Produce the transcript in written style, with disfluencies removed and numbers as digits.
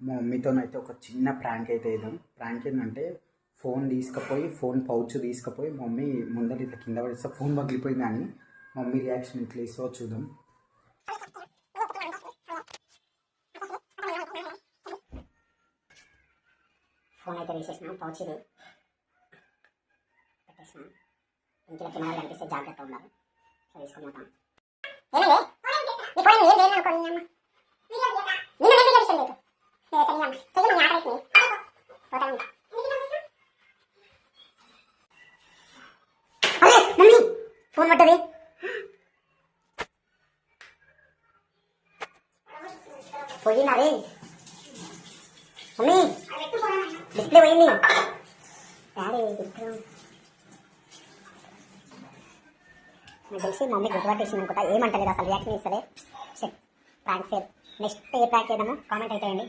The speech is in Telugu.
మా మమ్మీతోనైతే ఒక చిన్న ప్రాంక్ అయితే వేద్దాం. ప్రాంక్ ఏంటంటే ఫోన్ పౌచ్ తీసుకుపోయి మమ్మీ ముందర ఇట్లా కింద పడేస్తే ఫోన్ పగిలిపోయింది అని మమ్మీ రియాక్షన్ ఇట్లా ఇస్తో చూద్దాం. ఫోన్ అయితే తీసేసినాం, పౌచ్ ఇది పెట్టేసినాం. ఇంట్లో కెమెరా కనిపిస్తే జాగ్రత్త ఉండాలి. సో తీసుకుని పోతాం. ఫోన్ పట్టది పోయినది మమ్మీ, డిస్ప్లే పోయింది. నాకు తెలిసి మమ్మీ గుర్తుపట్టేసింది అనుకుంటా. ఏమంటలేదు అసలు, రియాక్షన్ ఇస్తలే. Prank fair. నెక్స్ట్ ఏ ప్రాంక్ చేద్దామో కామెంట్ అయితే అండి.